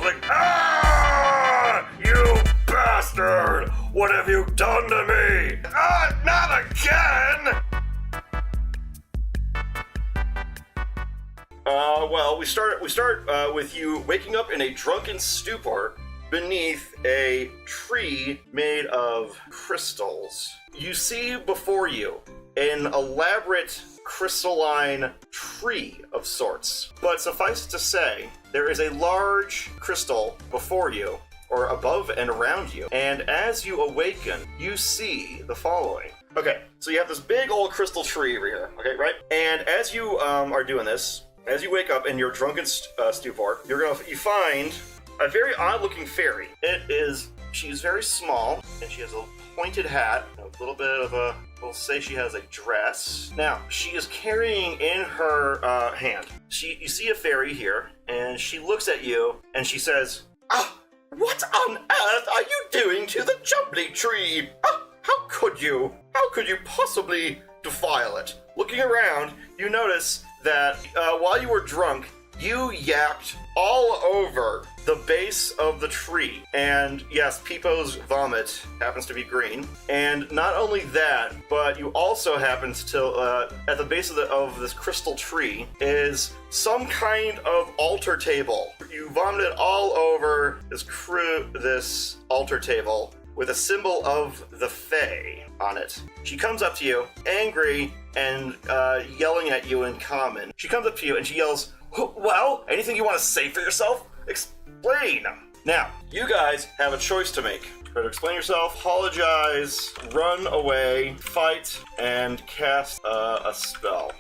holding. Ah! You bastard! What have you done to me? Ah, not again! Well, we start with you waking up in a drunken stupor beneath a tree made of crystals. You see before you an elaborate crystalline tree of sorts. But suffice it to say, there is a large crystal before you, or above and around you, and as you awaken, you see the following. Okay, so you have this big old crystal tree over here, okay, right? And as you are doing this, as you wake up in your drunken stupor, you find a very odd-looking fairy. She's very small, and she has a pointed hat, a little bit of a, we'll say she has a dress. Now, she is carrying in her hand. You see a fairy here, and she looks at you, and she says, "Ah, what on earth are you doing to the jumbly tree? Ah, how could you? How could you possibly defile it?" Looking around, you notice that while you were drunk, you yapped all over the base of the tree. And yes, Peepo's vomit happens to be green. And not only that, but you also happen to, at the base of this crystal tree, is some kind of altar table. You vomited all over this altar table with a symbol of the Fae on it. She comes up to you, angry and yelling at you in common. She comes up to you and she yells, "Well, anything you want to say for yourself? Explain!" Now, you guys have a choice to make. Try to explain yourself, apologize, run away, fight, and cast a spell.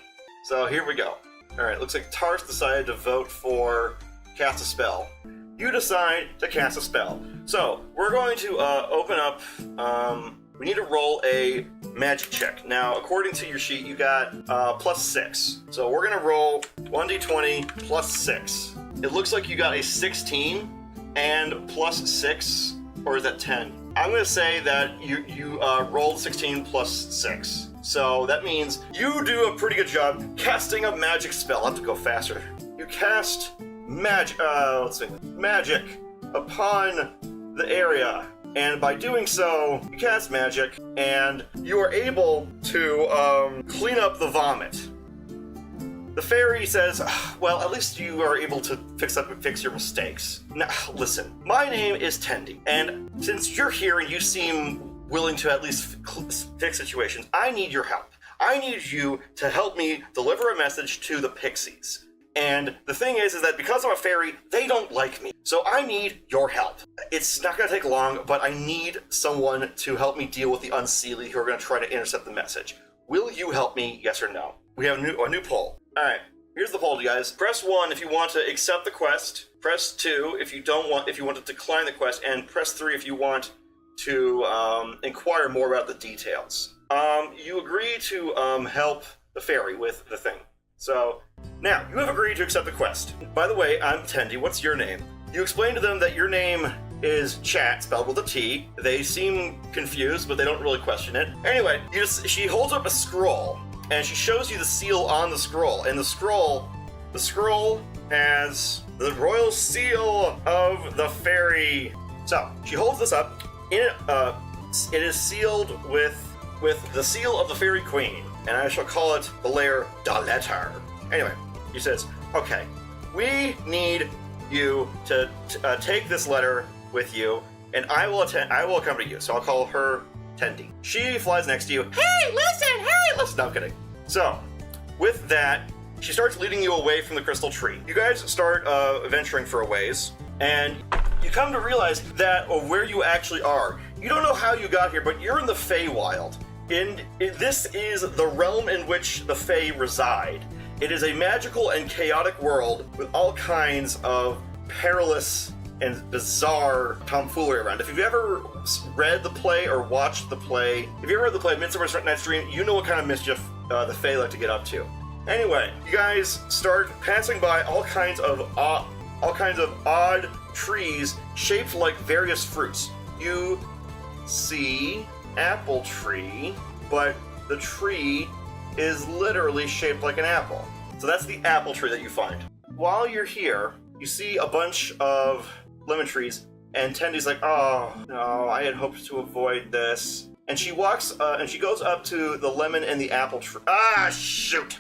So here we go. Alright, looks like Tars decided to vote for cast a spell. You decide to cast a spell. So, we're going to open up, we need to roll a magic check. Now, according to your sheet, you got +6. So we're gonna roll 1d20 +6. It looks like you got a 16 and +6, or is that 10? I'm gonna say that you rolled 16 +6. So that means you do a pretty good job casting a magic spell. I'll have to go faster. You cast magic upon the area. And by doing so, you cast magic, and you are able to clean up the vomit. The fairy says, "Well, at least you are able to fix your mistakes. Now, listen, my name is Tendi, and since you're here and you seem willing to at least fix situations, I need your help. I need you to help me deliver a message to the pixies. And the thing is that because I'm a fairy, they don't like me. So I need your help. It's not going to take long, but I need someone to help me deal with the Unseelie who are going to try to intercept the message. Will you help me, yes or no?" We have a new poll. Alright, here's the poll, you guys. Press 1 if you want to accept the quest. Press 2 if you want to decline the quest. And press 3 if you want to inquire more about the details. You agree to help the fairy with the thing. So, now, you have agreed to accept the quest. By the way, I'm Tendi. What's your name? You explain to them that your name is Chat, spelled with a T. They seem confused, but they don't really question it. Anyway, she holds up a scroll, and she shows you the seal on the scroll. And the scroll has the royal seal of the fairy. So, she holds this up. It is sealed with the seal of the fairy queen, and I shall call it the layer da letter. Anyway, he says, "Okay, we need you to take this letter with you, and I will accompany you." So I'll call her Tendi. She flies next to you. Hey, listen! No, I'm kidding. So, with that, she starts leading you away from the crystal tree. You guys start venturing for a ways, and you come to realize that where you actually are. You don't know how you got here, but you're in the Feywild. This is the realm in which the Fae reside. It is a magical and chaotic world with all kinds of perilous and bizarre tomfoolery around. If you've ever read the play or watched the play, if you ever read the play Midsummer's Night's Dream, you know what kind of mischief the Fae like to get up to. Anyway, you guys start passing by all kinds of odd trees shaped like various fruits. You see apple tree, but the tree is literally shaped like an apple. So that's the apple tree that you find. While you're here, you see a bunch of lemon trees, and Tendy's like, oh, no, I had hoped to avoid this. And she walks, and she goes up to the lemon and the apple tree. Ah, shoot!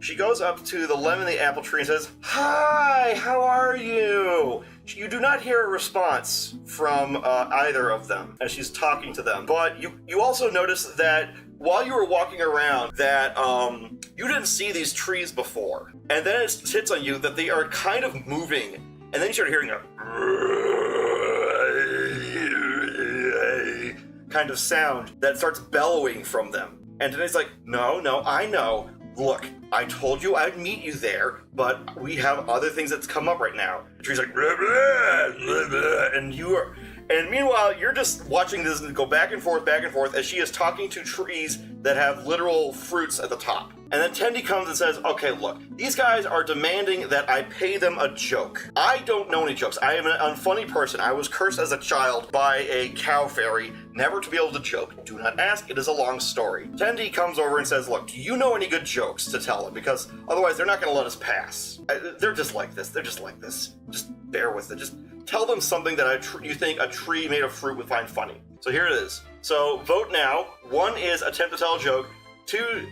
She goes up to the lemon and the apple tree and says, hi, how are you? You do not hear a response from either of them as she's talking to them. But you also notice that while you were walking around that you didn't see these trees before. And then it hits on you that they are kind of moving. And then you start hearing a kind of sound that starts bellowing from them. And Danae's like, no, I know. Look, I told you I'd meet you there, but we have other things that's come up right now. The tree's like, blah, blah, blah, blah, and meanwhile, you're just watching this go back and forth as she is talking to trees that have literal fruits at the top. And then Tendy comes and says, okay, look, these guys are demanding that I pay them a joke. I don't know any jokes. I am an unfunny person. I was cursed as a child by a cow fairy, never to be able to joke. Do not ask, it is a long story. Tendy comes over and says, look, do you know any good jokes to tell them? Because otherwise they're not going to let us pass. They're just like this. Just bear with it. Just tell them something that you think a tree made of fruit would find funny. So here it is. So vote now. 1 is attempt to tell a joke. 2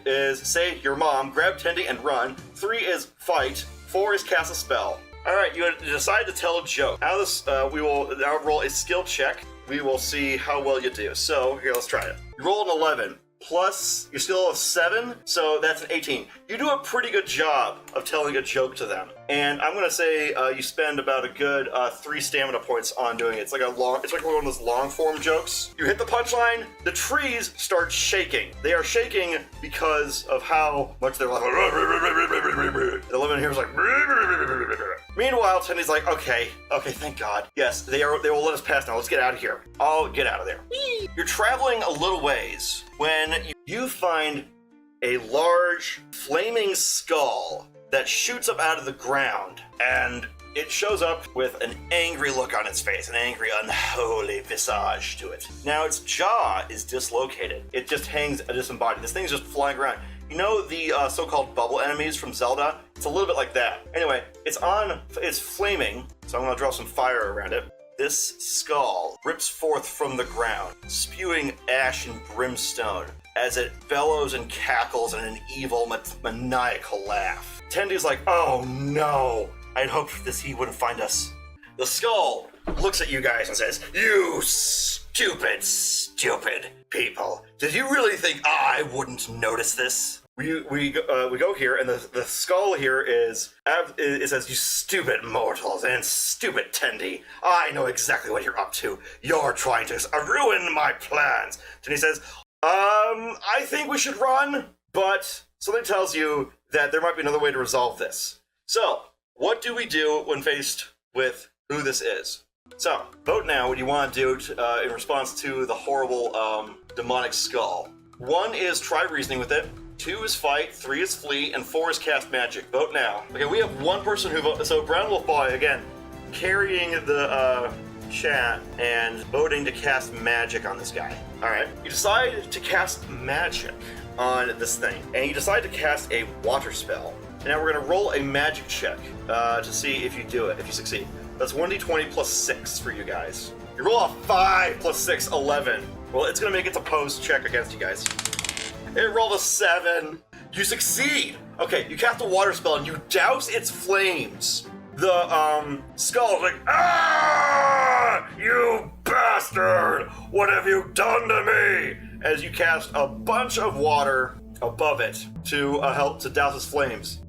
is say your mom, grab Tendy and run. 3 is fight. 4 is cast a spell. All right, you decide to tell a joke. Now we will now roll a skill check. We will see how well you do. So here, let's try it. You roll an 11. Plus, you're still a 7, so that's an 18. You do a pretty good job of telling a joke to them. And I'm gonna say you spend about a good 3 stamina points on doing it. It's like one of those long form jokes. You hit the punchline, the trees start shaking. They are shaking because of how much they're like, the lemon here is like, meanwhile, Tendy's like, okay, thank God. Yes, they will let us pass now. Let's get out of here. I'll get out of there. You're traveling a little ways when you find a large flaming skull that shoots up out of the ground, and it shows up with an angry look on its face, an angry, unholy visage to it. Now its jaw is dislocated. It just hangs disembodied. This thing's just flying around. You know the so-called bubble enemies from Zelda? It's a little bit like that. Anyway, it's flaming, so I'm gonna draw some fire around it. This skull rips forth from the ground, spewing ash and brimstone as it bellows and cackles in an evil, maniacal laugh. Tendy's like, oh no, I'd hoped he wouldn't find us. The skull looks at you guys and says, you stupid people. Did you really think I wouldn't notice this? We go here, and the skull here it says, you stupid mortals and stupid Tendy. I know exactly what you're up to. You're trying to ruin my plans. Tendy says, I think we should run, but something tells you that there might be another way to resolve this. So, what do we do when faced with who this is? So, vote now what you want to do in response to the horrible demonic skull. 1 is try reasoning with it. 2 is fight, 3 is flee, and 4 is cast magic. Vote now. Okay, we have 1 person who voted. So Brown Wolf Boy, again, carrying the chat and voting to cast magic on this guy. Alright, you decide to cast magic on this thing, and you decide to cast a water spell. And now we're going to roll a magic check to see if you do it, if you succeed. That's 1d20 plus 6 for you guys. You roll a 5 plus 6, 11. Well, it's going to make its opposed check against you guys. It rolled a 7. You succeed. Okay, you cast a water spell and you douse its flames. The skull is like, ah, you bastard! What have you done to me? As you cast a bunch of water above it to help to douse its flames.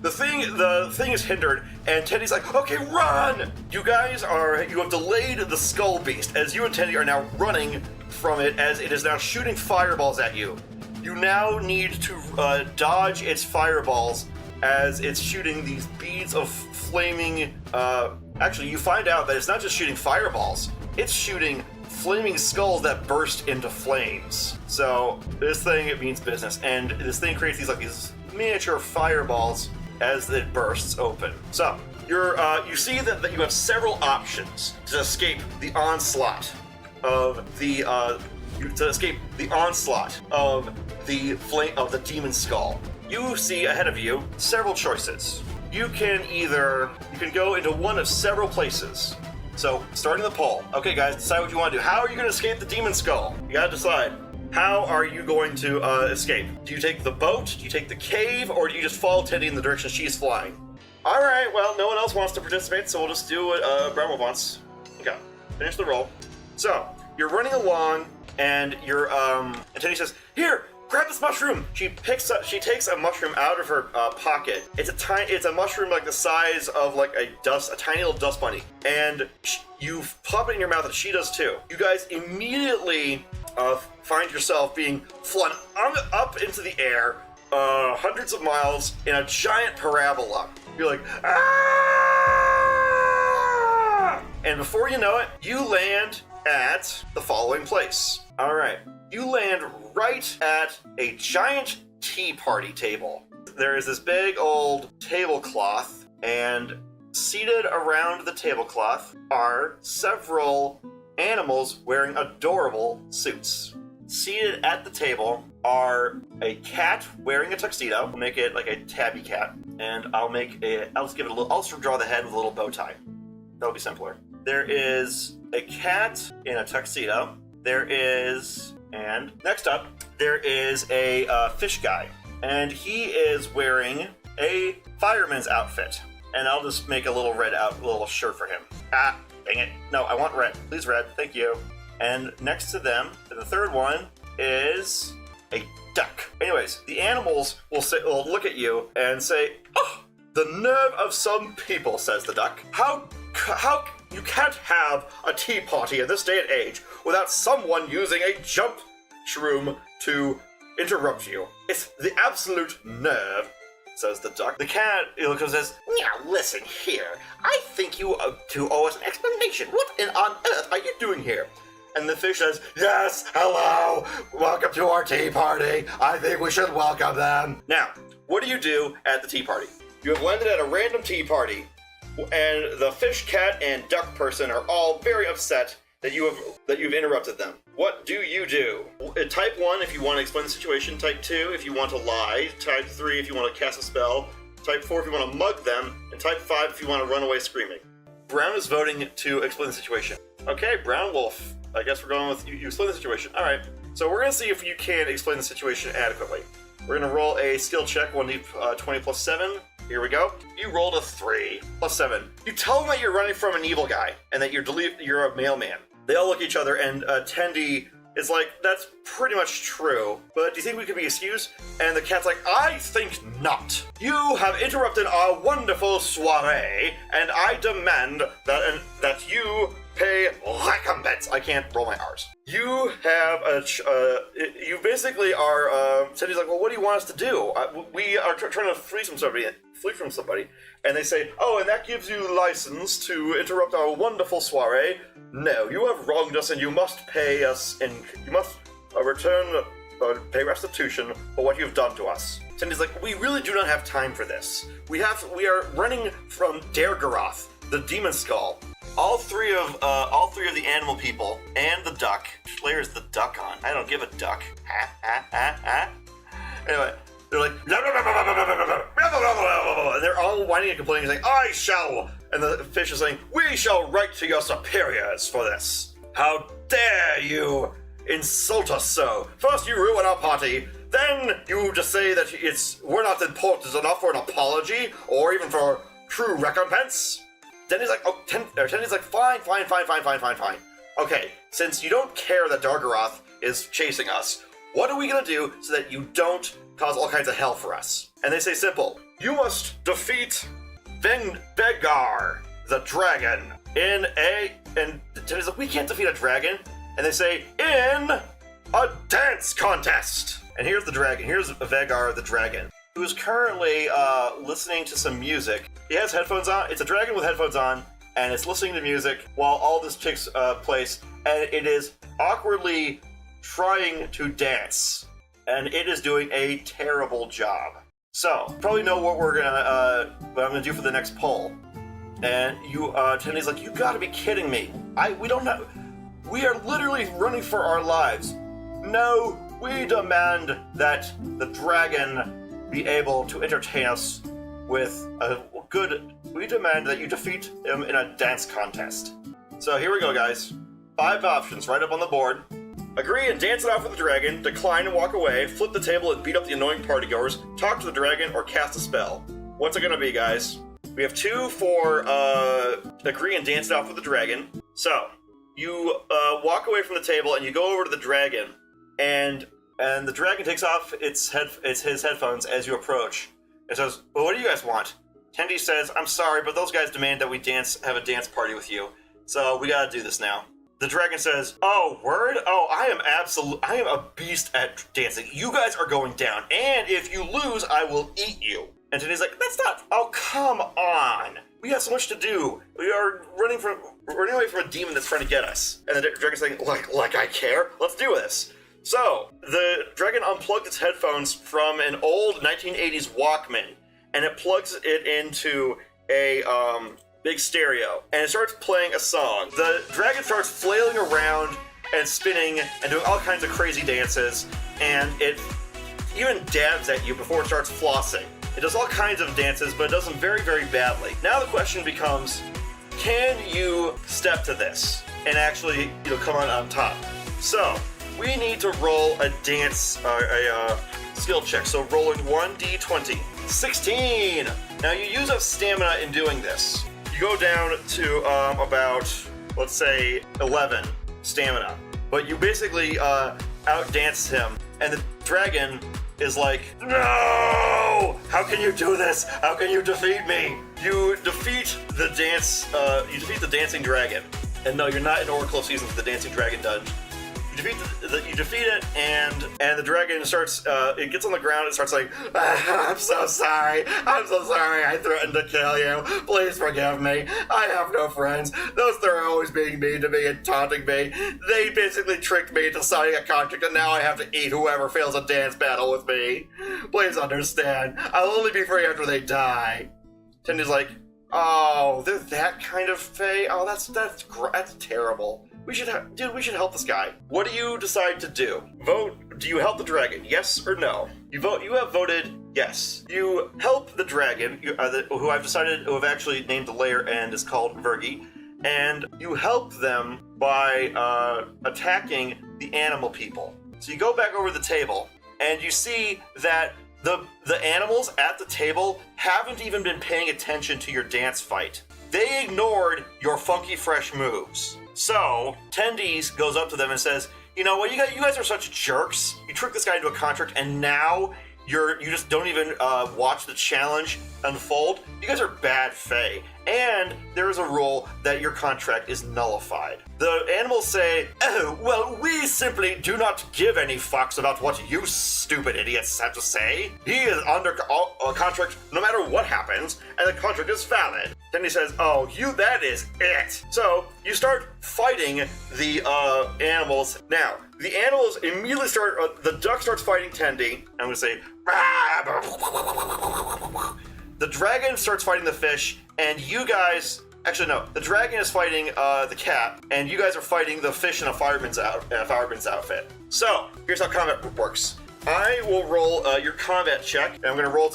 The thing is hindered, and Tendy's like, okay, run! You have delayed the skull beast, as you and Tendy are now running from it, as it is now shooting fireballs at you. You now need to dodge its fireballs as it's shooting these beads of flaming, actually, you find out that it's not just shooting fireballs, it's shooting flaming skulls that burst into flames. So, this thing, it means business, and this thing creates these miniature fireballs as it bursts open. So, you see that you have several options to escape the onslaught of the demon skull. you see ahead of you several choices. You can go into one of several places. So, starting the poll. Okay, guys, decide what you want to do. How are you going to escape the demon skull? You gotta decide. How are you going to escape? Do you take the boat? Do you take the cave? Or do you just follow Teddy in the direction she's flying? Alright, well, no one else wants to participate, so we'll just do what Bramwell wants. Okay, finish the roll. So, you're running along, and and Teddy says, "Here, grab this mushroom." She takes a mushroom out of her pocket. It's a mushroom like the size of like a tiny little dust bunny, and you pop it in your mouth, and she does too. You guys immediately find yourself being flung up into the air, hundreds of miles in a giant parabola. You're like, ah! And before you know it, you land at the following place. All right. You land right at a giant tea party table. There is this big old tablecloth, and seated around the tablecloth are several animals wearing adorable suits. Seated at the table are a cat wearing a tuxedo. We'll make it like a tabby cat, and I'll just draw the head with a little bow tie. That'll be simpler. There is a cat in a tuxedo. And next up, there is a fish guy, and he is wearing a fireman's outfit. And I'll just make a little little shirt for him. Ah, dang it. No, I want red. Please red. Thank you. And next to them, the third one, is a duck. Anyways, the animals will look at you and say, "Oh, the nerve of some people," says the duck. How you can't have a tea party in this day and age without someone using a jump shroom to interrupt you. It's the absolute nerve, says the duck. The cat looks and says, "Now listen here. I think you two owe us an explanation. What on earth are you doing here?" And the fish says, "Yes, hello. Welcome to our tea party. I think we should welcome them." Now, what do you do at the tea party? You have landed at a random tea party, and the fish, cat, and duck person are all very upset that you've interrupted them. What do you do? Type 1 if you want to explain the situation, type 2 if you want to lie, type 3 if you want to cast a spell, type 4 if you want to mug them, and type 5 if you want to run away screaming. Brown is voting to explain the situation. Okay, Brown Wolf. I guess we're going with you explain the situation. Alright, so we're going to see if you can explain the situation adequately. We're going to roll a skill check, 1d20 plus 7. Here we go. You rolled a 3 plus 7. You tell them that you're running from an evil guy and that you're a mailman. They all look at each other, and Tendy is like, "That's pretty much true, but do you think we could be excused?" And the cat's like, "I think not. You have interrupted our wonderful soiree, and I demand that you pay recompense." I can't roll my R's. You have you basically are, Tendy's like, "Well, what do you want us to do? We are trying to flee from somebody. And they say, "Oh, and that gives you license to interrupt our wonderful soiree? No, you have wronged us, and you must pay us, and you must pay restitution for what you've done to us." Tendy's like, "We really do not have time for this. We are running from Dergaroth, the demon skull. All three of the animal people and the duck." Which layer is the duck on? I don't give a duck. Anyway, they're like, and they're all whining and complaining, saying, "I shall," and the fish is saying, "We shall write to your superiors for this. How dare you insult us so? First you ruin our party, then you just say that we're not important enough for an apology, or even for true recompense." Tendy's like, fine. Okay, since you don't care that Dargaroth is chasing us, what are we gonna do so that you don't cause all kinds of hell for us? And they say simple. You must defeat Vegar, the dragon, and Tendy's like, "We can't defeat a dragon." And they say, "In a dance contest." And here's the dragon. Here's Vegar, the dragon, who is currently listening to some music. He has headphones on. It's a dragon with headphones on, and it's listening to music while all this takes place, and it is awkwardly trying to dance, and it is doing a terrible job. So, you probably know what I'm gonna do for the next poll. And Tendy's like, "You gotta be kidding me. We are literally running for our lives. No, we demand that the dragon be able to entertain us with a good... We demand that you defeat him in a dance contest. So here we go, guys. 5 options right up on the board. Agree and dance it out with the dragon, decline and walk away, flip the table and beat up the annoying partygoers, talk to the dragon, or cast a spell. What's it gonna be, guys? We have 2 for agree and dance it out with the dragon. So, you walk away from the table and you go over to the dragon, and the dragon takes off his headphones as you approach. It says, well, what do you guys want? Tendy says, I'm sorry, but those guys demand that we have a dance party with you. So we gotta do this now. The dragon says, oh, word? Oh, I am a beast at dancing. You guys are going down, and if you lose, I will eat you. And Tendy's like, that's not, oh, come on. We have so much to do. We are running away from a demon that's trying to get us. And the dragon's saying, like I care? Let's do this. So, the dragon unplugged its headphones from an old 1980s Walkman, and it plugs it into a big stereo, and it starts playing a song. The dragon starts flailing around and spinning and doing all kinds of crazy dances, and it even dabs at you before it starts flossing. It does all kinds of dances, but it does them very, very badly. Now the question becomes, can you step to this and actually, come on top? So, we need to roll a dance, skill check. So rolling 1d20. 16! Now you use up stamina in doing this. You go down to about, let's say, 11 stamina. But you basically outdance him. And the dragon is like, no! How can you do this? How can you defeat me? You defeat the dancing dragon. And no, you're not in Oracle of Seasons with the dancing dragon dungeon. You defeat it, and the dragon starts, it gets on the ground and starts like, I'm so sorry, I threatened to kill you, please forgive me, I have no friends, they're always being mean to me and taunting me, they basically tricked me into signing a contract, and now I have to eat whoever fails a dance battle with me, please understand, I'll only be free after they die. Tendy's like, oh, they're that kind of fae? Oh, that's terrible. We should help this guy. What do you decide to do? Vote, do you help the dragon, yes or no? You have voted yes. You help the dragon, who I've actually named the lair and is called Vergi, and you help them by attacking the animal people. So you go back over the table, and you see that the animals at the table haven't even been paying attention to your dance fight. They ignored your funky fresh moves. So, Tendies goes up to them and says, you know what, you guys are such jerks. You tricked this guy into a contract, and now you just don't even watch the challenge unfold. You guys are bad fae. And there is a rule that your contract is nullified. The animals say, oh, well, we simply do not give any fucks about what you stupid idiots have to say. He is under a contract no matter what happens, and the contract is valid. Then he says, oh, that is it. So, you start fighting the animals. Now, the animals immediately the duck starts fighting Tendy. I'm going to say, the dragon starts fighting the fish, and you guys... Actually, no. The dragon is fighting the cat, and you guys are fighting the fish in a fireman's outfit. So, here's how combat works. I will roll your combat check, and I'm going to roll...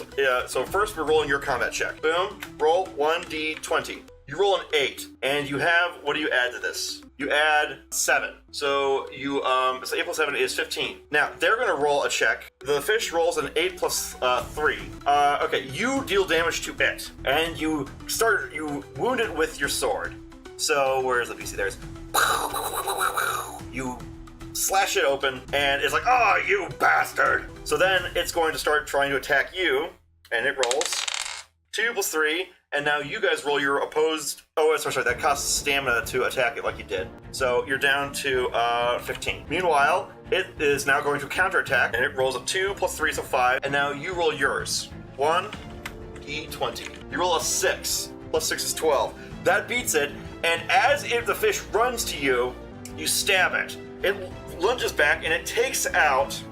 so first, we're rolling your combat check. Boom. Roll 1d20. You roll an 8, and you have... What do you add to this? You add 7. So you so 8 plus 7 is 15. Now they're gonna roll a check. The fish rolls an 8 plus 3. Okay, you deal damage to it, and you wound it with your sword. So where's the PC? There's. You slash it open, and it's like, oh, you bastard! So then it's going to start trying to attack you, and it rolls 2 plus 3. And now you guys roll your opposed... Oh, sorry, that costs stamina to attack it like you did. So you're down to 15. Meanwhile, it is now going to counterattack, and it rolls a 2 plus 3, so 5. And now you roll yours. 1d20. You roll a 6. Plus 6 is 12. That beats it, and as the fish runs to you, you stab it. It lunges back, and it takes out...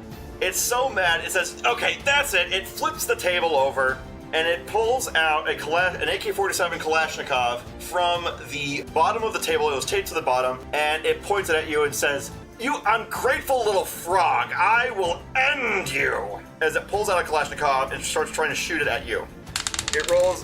It's so mad, it says, okay, that's it. It flips the table over, and it pulls out an AK-47 Kalashnikov from the bottom of the table. It was taped to the bottom, and it points it at you and says, you ungrateful little frog, I will end you. as it pulls out a Kalashnikov and starts trying to shoot it at you.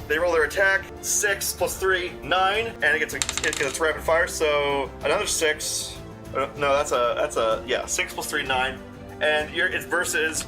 They roll their attack, 6 plus 3, 9, and it gets rapid fire, so another 6. No, that's a 6 plus 3, 9. And it's versus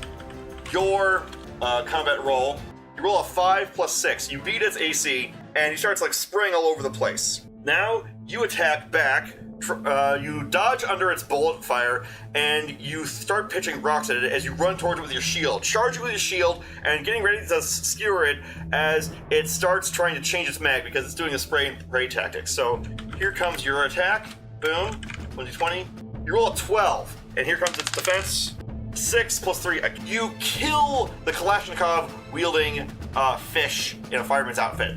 your combat roll. You roll a 5 plus 6. You beat its AC, and he starts like spraying all over the place. Now you attack back. You dodge under its bullet fire, and you start pitching rocks at it as you run towards it with your shield. Charge it with your shield, and getting ready to skewer it as it starts trying to change its mag because it's doing a spray and pray tactic. So here comes your attack. Boom. 20. You roll a 12, and here comes its defense. 6 plus 3. You kill the Kalashnikov wielding fish in a fireman's outfit.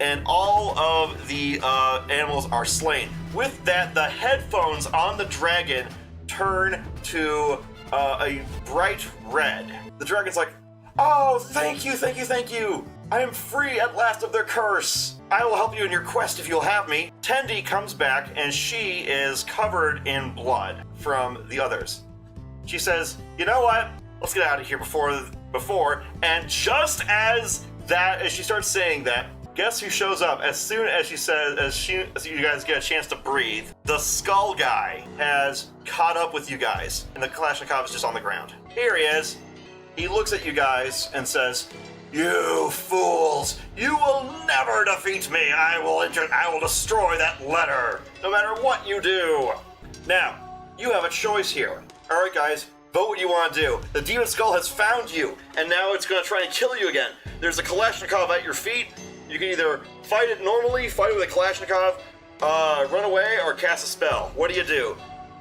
And all of the animals are slain. With that, the headphones on the dragon turn to a bright red. The dragon's like, "Oh, thank you. I am free at last of their curse. I will help you in your quest if you'll have me." Tendi comes back, and she is covered in blood from the others. She says, "You know what? Let's get out of here before." And just as she starts saying that, guess who shows up as soon as she says, as you guys get a chance to breathe? The skull guy has caught up with you guys, and the Kalashnikov is just on the ground. Here he is. He looks at you guys and says, "You fools! You will never defeat me! I will destroy that letter, no matter what you do!" Now, you have a choice here. Alright guys, vote what you want to do. The demon skull has found you, and now it's going to try and kill you again. There's a Kalashnikov at your feet. You can either fight it normally, fight it with a Kalashnikov, run away, or cast a spell. What do?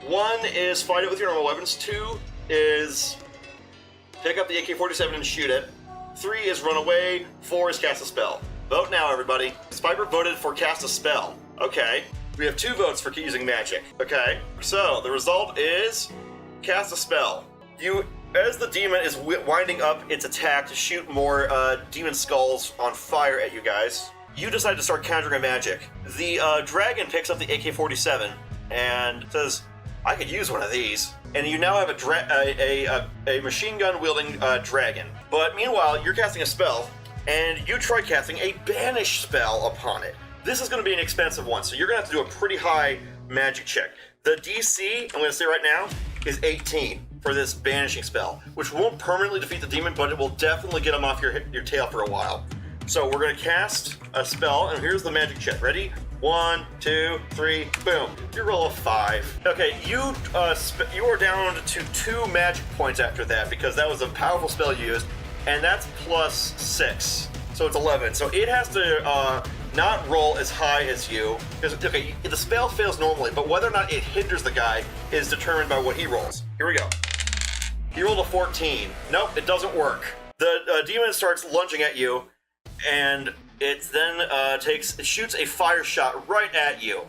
1 is fight it with your normal weapons. 2 is pick up the AK-47 and shoot it. 3 is run away. 4 is cast a spell. Vote now, everybody. Spiper voted for cast a spell. Okay. We have 2 votes for using magic. Okay. So, the result is cast a spell. As the demon is winding up its attack to shoot more demon skulls on fire at you guys, you decide to start countering a magic. The dragon picks up the AK-47 and says, "I could use one of these." And you now have a machine gun wielding dragon. But meanwhile, you're casting a spell, and you try casting a banish spell upon it. This is going to be an expensive one, so you're going to have to do a pretty high magic check. The DC, I'm going to say right now, is 18 for this banishing spell, which won't permanently defeat the demon, but it will definitely get him off your tail for a while. So we're going to cast a spell, and here's the magic check. Ready? 1, 2, 3, boom. You roll a 5. Okay, you are down to 2 magic points after that, because that was a powerful spell you used, and that's plus 6. So it's 11. So it has to not roll as high as you. Because, okay, the spell fails normally, but whether or not it hinders the guy is determined by what he rolls. Here we go. He rolled a 14. Nope, it doesn't work. The demon starts lunging at you, and it then shoots a fire shot right at you.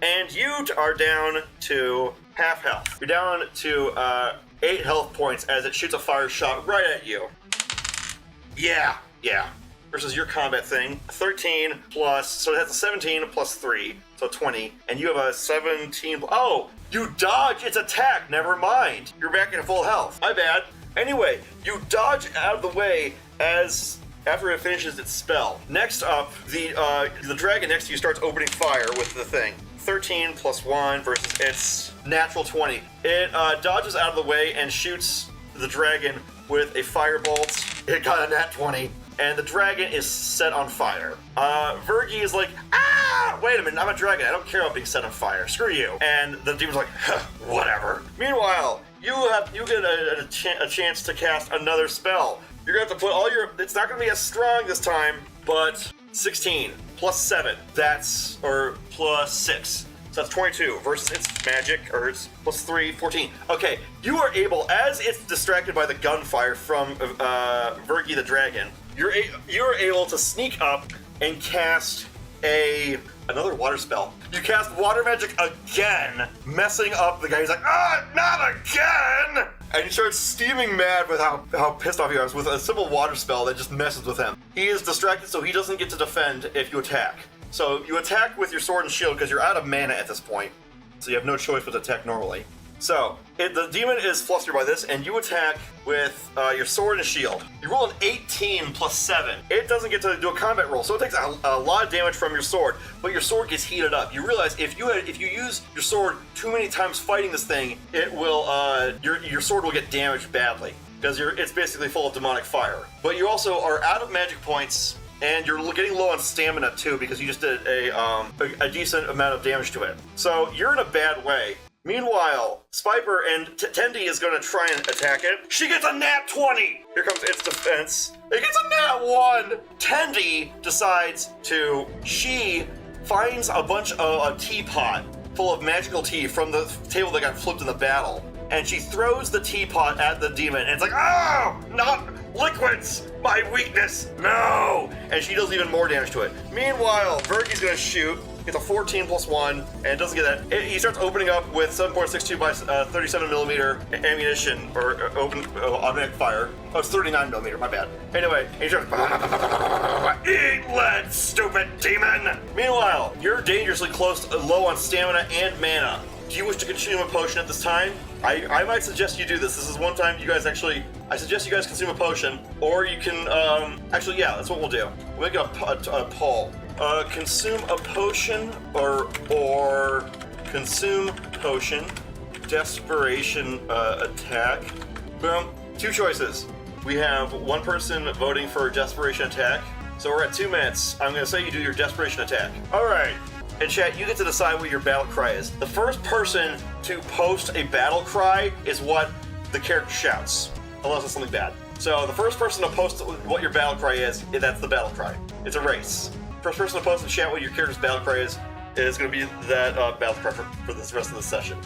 And you are down to half health. You're down to 8 health points as it shoots a fire shot right at you. Yeah. Versus your combat thing. 13 plus, so it has a 17 plus 3, so 20. And you have a 17, oh! You dodge its attack, never mind. You're back in full health. My bad. Anyway, you dodge out of the way after it finishes its spell. Next up, the dragon next to you starts opening fire with the thing. 13 plus 1 versus its natural 20. It dodges out of the way and shoots the dragon with a firebolt. It got a nat 20. And the dragon is set on fire. Virgie is like, "Ah! Wait a minute, I'm a dragon. I don't care about being set on fire. Screw you." And the demon's like, "Huh, whatever." Meanwhile, you get a chance to cast another spell. You're gonna have to put all your. It's not gonna be as strong this time, but 16 plus 7. Or plus 6. So that's 22 versus its magic, or its plus 3, 14. Okay, you are able, as it's distracted by the gunfire from Virgie the dragon, you're able to sneak up and cast another water spell. You cast water magic again, messing up the guy. He's like, "Ah, not again!" And he starts steaming mad with how pissed off he is with a simple water spell that just messes with him. He is distracted, so he doesn't get to defend if you attack. So you attack with your sword and shield because you're out of mana at this point. So you have no choice but to attack normally. So, the demon is flustered by this, and you attack with your sword and shield. You roll an 18 plus 7. It doesn't get to do a combat roll, so it takes a lot of damage from your sword, but your sword gets heated up. You realize if you use your sword too many times fighting this thing, it will your sword will get damaged badly, because it's basically full of demonic fire. But you also are out of magic points, and you're getting low on stamina too, because you just did a decent amount of damage to it. So you're in a bad way. Meanwhile, Spiper and Tendy is going to try and attack it. She gets a nat 20! Here comes its defense. It gets a nat 1! Tendy decides she finds a bunch of a teapot full of magical tea from the table that got flipped in the battle. And she throws the teapot at the demon, and it's like, oh, not liquids! My weakness! No! And she does even more damage to it. Meanwhile, Verky's going to shoot. Gets a 14 plus 1, and it doesn't get that. He starts opening up with 7.62 by 37 millimeter ammunition, or open automatic fire. Oh, it's 39 millimeter, my bad. Anyway, he starts, eat lead, stupid demon! Meanwhile, you're dangerously low on stamina and mana. Do you wish to consume a potion at this time? I might suggest you do this. This is one time I suggest you guys consume a potion, or you can, actually, yeah, that's what we'll do. We'll make a poll. Consume a potion or consume potion, desperation attack. Boom. Two choices. We have one person voting for desperation attack. So we're at 2 minutes. I'm going to say you do your desperation attack. All right. And chat, you get to decide what your battle cry is. The first person to post a battle cry is what the character shouts, unless it's something bad. So the first person to post what your battle cry is, that's the battle cry. It's a race. First person to post and chat what your character's battle cry is going to be that battle cry for this rest of the session.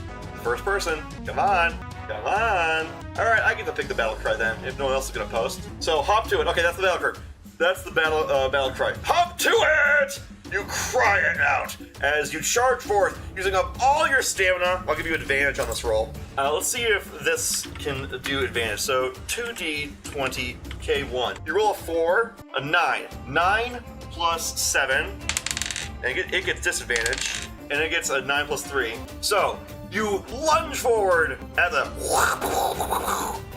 First person, come on. All right, I get to pick the battle cry then, if no one else is going to post. So hop to it. Okay, that's the battle cry. That's the battle cry. Hop to it! You cry it out as you charge forth, using up all your stamina. I'll give you advantage on this roll. Let's see if this can do advantage. So 2d20 K1. You roll a 4, a 9. 9 plus 7, and it gets disadvantage, and it gets a 9 plus 3. So you lunge forward at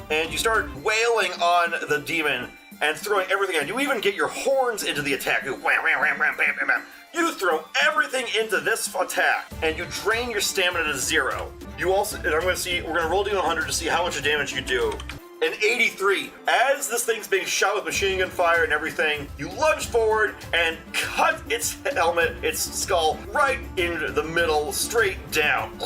and you start wailing on the demon and throwing everything at. You even get your horns into the attack. You throw everything into this attack, and you drain your stamina to 0. You also, and we're gonna roll D100 to see how much damage you do. An 83. As this thing's being shot with machine gun fire and everything, you lunge forward and cut its helmet, its skull, right in the middle, straight down. And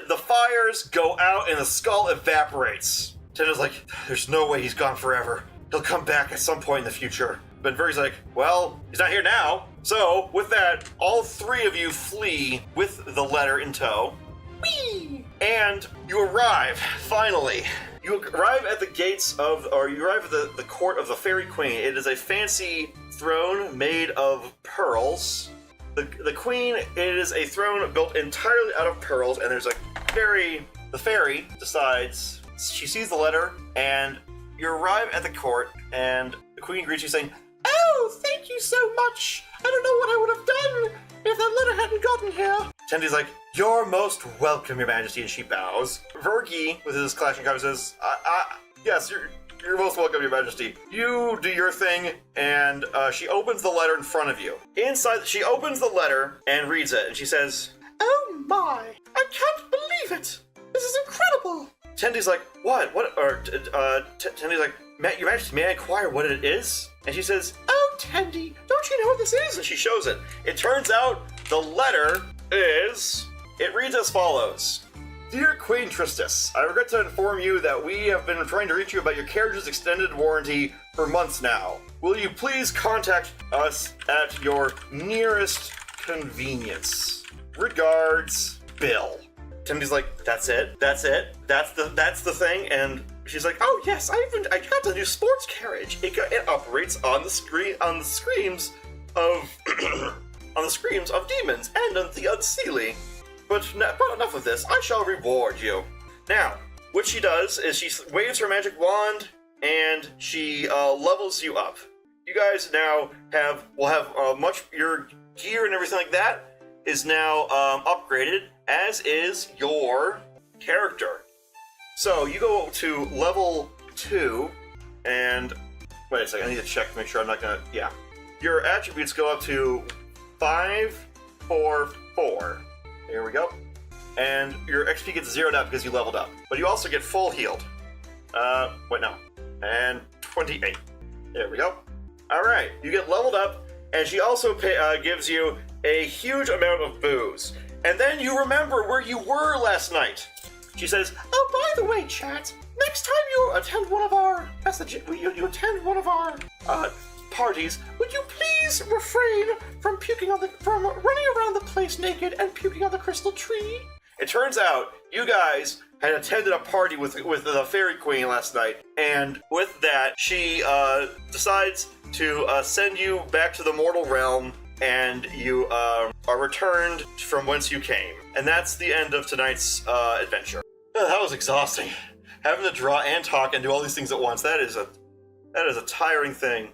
the fires go out and the skull evaporates. Tenda's like, there's no way he's gone forever. He'll come back at some point in the future. But Verky's like, well, he's not here now. So, with that, all 3 of you flee with the letter in tow. Whee! And you arrive, finally. You arrive at the gates you arrive at the court of the Fairy Queen. It is a fancy throne made of pearls. The queen, it is a throne built entirely out of pearls, and there's a fairy. The fairy decides, she sees the letter, and you arrive at the court, and the queen greets you saying, oh, thank you so much. I don't know what I would have done if that letter hadn't gotten here. Tendy's like, you're most welcome, your majesty, and she bows. Verky, with his clashing comments, says, yes, you're most welcome, your majesty. You do your thing, and she opens the letter in front of you. Inside, she opens the letter and reads it, and she says, oh my, I can't believe it. This is incredible. Tendy's like, what? Tendy's like, your majesty, may I inquire what it is? And she says, oh, Tendy, don't you know what this is? And she shows it. It turns out the letter it reads as follows. Dear Queen Tristis, I regret to inform you that we have been trying to reach you about your carriage's extended warranty for months now. Will you please contact us at your nearest convenience? Regards, Bill. Tendy's like, that's it? That's the thing? And she's like, oh yes, I got the new sports carriage. It operates on the screams of on the screams of demons and on the unseelie. But enough of this. I shall reward you. Now, what she does is she waves her magic wand and she levels you up. You guys now will have much your gear and everything like that is now upgraded. as is your character. So you go to level 2, and wait a second, I need to check to make sure I'm not gonna, yeah. Your attributes go up to 5, 4, 4. Here we go. And your XP gets zeroed out because you leveled up. But you also get full healed. Wait, no. And 28. There we go. Alright, you get leveled up, and she also gives you a huge amount of booze. And then you remember where you were last night. She says, "Oh, by the way, chat, next time you attend one of our you attend one of our parties, would you please refrain from running around the place naked and puking on the crystal tree?" It turns out you guys had attended a party with the Fairy Queen last night, and with that, she decides to send you back to the mortal realm, and you are returned from whence you came. And that's the end of tonight's adventure. That was exhausting. Having to draw and talk and do all these things at once, that is a tiring thing.